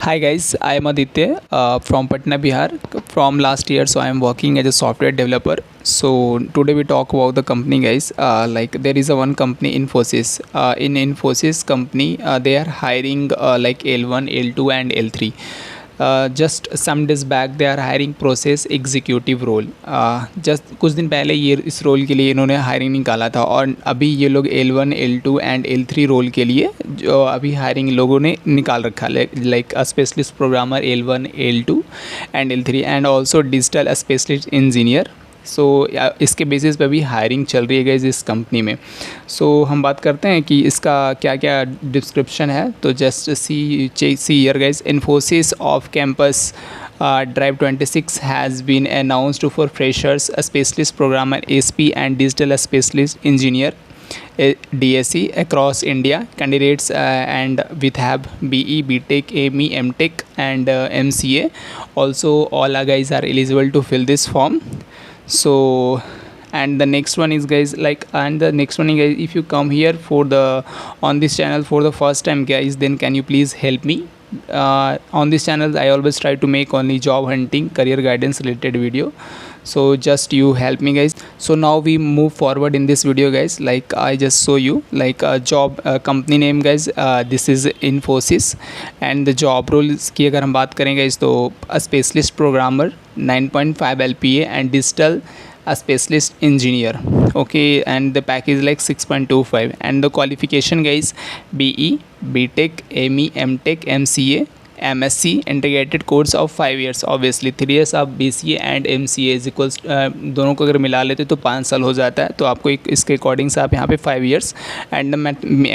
Hi guys, I am Aditya from Patna, Bihar. From last year, so I am working as a software developer. So today we talk about the company, guys. Like there is a one company, Infosys. In Infosys company, they are hiring like L1, L2, and L3. Just some days back they are hiring process executive role. Just कुछ दिन पहले ये इस role के लिए इन्होंने hiring निकाला था और अभी ये लोग L1, L2 and L3 role के लिए जो अभी हायरिंग लोगों ने निकाल रखा है, like a specialist programmer L1, L2 and L3 and also digital specialist engineer. So इसके बेसिस पे भी हायरिंग चल रही है गाइस इस कंपनी में। सो हम बात करते हैं कि इसका क्या क्या डिस्क्रिप्शन है। तो just see here guys, Infosys off campus Drive 26 has been announced for freshers, a specialist programmer SP and digital specialist engineer DSE across India. Candidates and with have BE, BTech, ME, MTech and MCA. Also all guys are eligible to fill this form. So and the next one is guys, like, and the next one is guys, if you come here for the on this channel for the first time guys, then can you please help me on this channel. I always try to make only job hunting, career guidance related video. So just you help me guys. So now we move forward in this video guys. Like I just show you like a job company name guys. This is Infosys and the job roles की अगर हम बात करें guys, तो a specialist programmer 9.5 LPA and digital a specialist engineer. Okay, and the package like 6.25 and the qualification guys, BE, BTech, ME, MTech, MCA, MSc integrated course of 5 years. Obviously 3 years आप BCA and MCA is equals दोनों को अगर मिला लेते तो 5 साल हो जाता है। तो आपको एक इसके अकॉर्डिंग से आप यहाँ पे 5 years एंड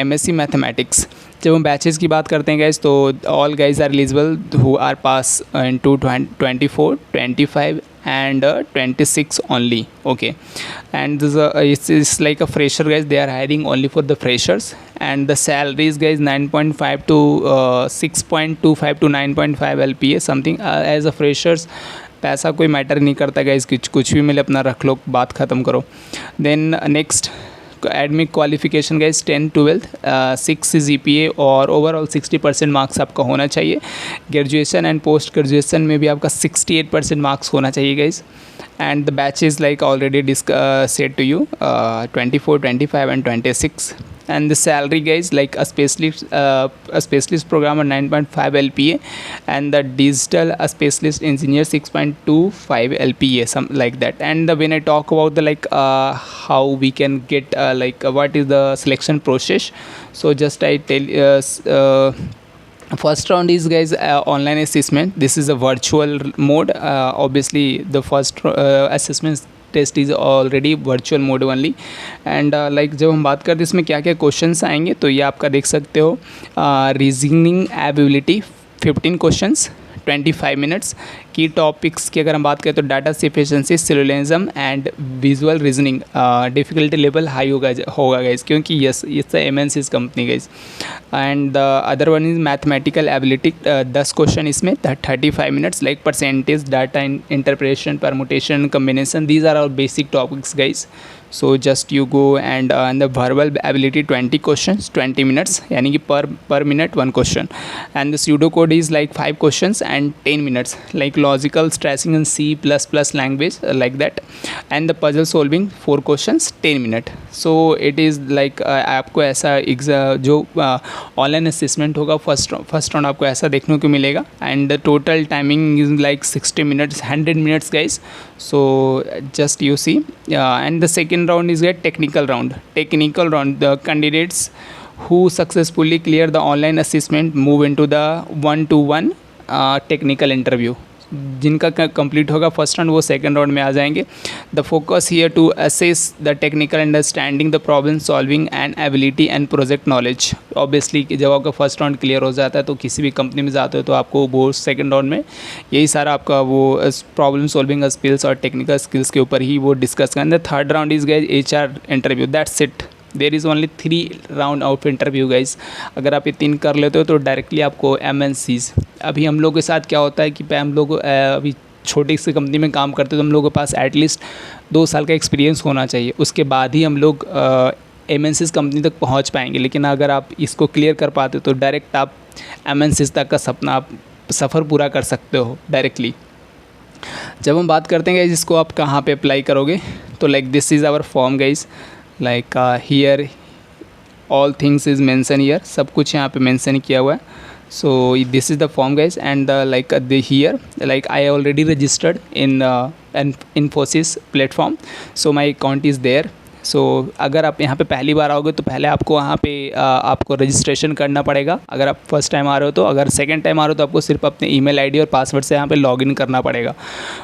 MSc मैथमेटिक्स। जब हम बैचेस की बात करते हैं गाइज, तो all guys are eligible who are pass in 24, 25 and 26 only. Okay, and this is like a fresher guys, they are hiring only for the freshers and the salaries guys 9.5 to 6.25 to 9.5 LPA something as a freshers। पैसा कोई matter नहीं करता guys, कुछ भी मिले अपना रख लो, बात ख़त्म करो। Then next admit qualification guys 10, 12, 6 GPA और ओवरऑल 60% मार्क्स आपका होना चाहिए। ग्रेजुएशन एंड पोस्ट ग्रेजुएशन में भी आपका 68% मार्क्स होना चाहिए guys. And the batch is like already said to you 24, 25 and 26 and the salary guys like a specialist programmer 9.5 LPA and the digital a specialist engineer 6.25 LPA, something like that. And when I talk about the like how we can get like what is the selection process, so just I tell first round is guys online assessment. This is a virtual mode. Obviously the first assessment test is already virtual mode only and like जब हम बात करते हैं इसमें क्या क्या questions आएंगे, तो ये आपका देख सकते हो। Reasoning ability 15 questions 25 minutes. की टॉपिक्स की अगर हम बात करें तो data sufficiency, syllogism and visual reasoning. Difficulty level high होगा गाइज, क्योंकि yes it's MNC's company guys. And the other one is mathematical ability 10 question इसमें 35 minutes, like percentage, data interpretation, permutation, combination, these are our basic topics guys. So just you go and the verbal ability 20 questions 20 minutes, यानी कि per minute 1 question. And the pseudo code is like 5 questions and 10 minutes, like logical tracing in C++ language like that. And the puzzle solving 4 questions 10 minutes। So it is like आपको ऐसा जो online assessment होगा first round आपको ऐसा देखने को मिलेगा। And the total timing is like 60 minutes 100 minutes guys. So just you see and the second round is a technical round. The candidates who successfully clear the online assessment move into the 1-to-1 technical interview. जिनका complete होगा first round वो second round में आ जाएंगे। The focus here to assess the technical understanding, the problem solving and ability and project knowledge. Obviously जब आपका first round clear हो जाता है तो किसी भी कंपनी में जाते हो तो आपको वो सेकंड राउंड में यही सारा आपका वो प्रॉब्लम सॉल्विंग स्किल्स और टेक्निकल स्किल्स के ऊपर ही वो डिस्कस करेंगे। Third round is guys HR interview, that's it. There is only 3 round of interview guys. अगर आप ये 3 कर लेते हो तो डायरेक्टली आपको MNCs। अभी हम लोग के साथ क्या होता है कि हम लोग अभी छोटी सी कंपनी में काम करते हो तो हम लोगों के पास एटलीस्ट 2 साल का एक्सपीरियंस होना चाहिए, उसके बाद ही हम लोग MNCs कंपनी तक पहुंच पाएंगे। लेकिन अगर आप इसको क्लियर कर पाते हो तो डायरेक्ट आप MNCs तक का सपना आप सफ़र पूरा कर सकते हो डायरेक्टली। जब हम बात करते हैं गाइज इसको आप कहाँ पे अप्लाई करोगे, तो like this is our form guys, like here all things is mention here, सब कुछ यहाँ पे मेंशन किया हुआ है। So this is the form guys and like the here like I already registered in Infosys platform, so my account is there. So अगर आप यहाँ पे पहली बार आओगे तो पहले आपको वहाँ पे आपको रजिस्ट्रेशन करना पड़ेगा, अगर आप फर्स्ट टाइम आ रहे हो तो। अगर सेकंड टाइम आ रहे हो तो आपको सिर्फ अपने ईमेल आईडी और पासवर्ड से यहाँ पे लॉगिन करना पड़ेगा।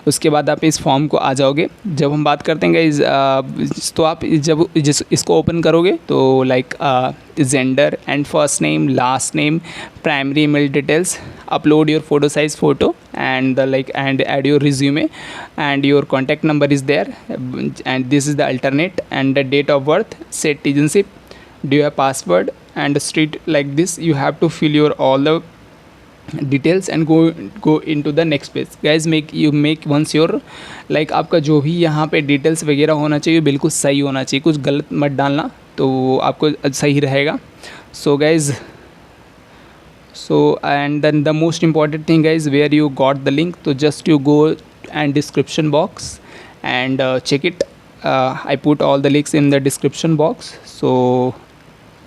उसके बाद आप इस फॉर्म को आ जाओगे। जब हम बात करते हैं गाइस तो आप जब इसको ओपन करोगे तो like gender and first name, last name, primary email details, upload your photo size photo and and add your resume and your contact number is there, and this is the alternate, and the date of birth, citizenship, do you have password and street, like this you have to fill your all the details and go into the next page guys। make once your like आपका जो भी यहाँ पे details वगैरह होना चाहिए बिल्कुल सही होना चाहिए, कुछ गलत मत डालना तो आपको सही रहेगा। So guys and then the most important thing guys, where you got the link, so just you go and description box and check it. I put all the links in the description box।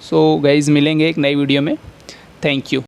so guys मिलेंगे एक नई video में। Thank you.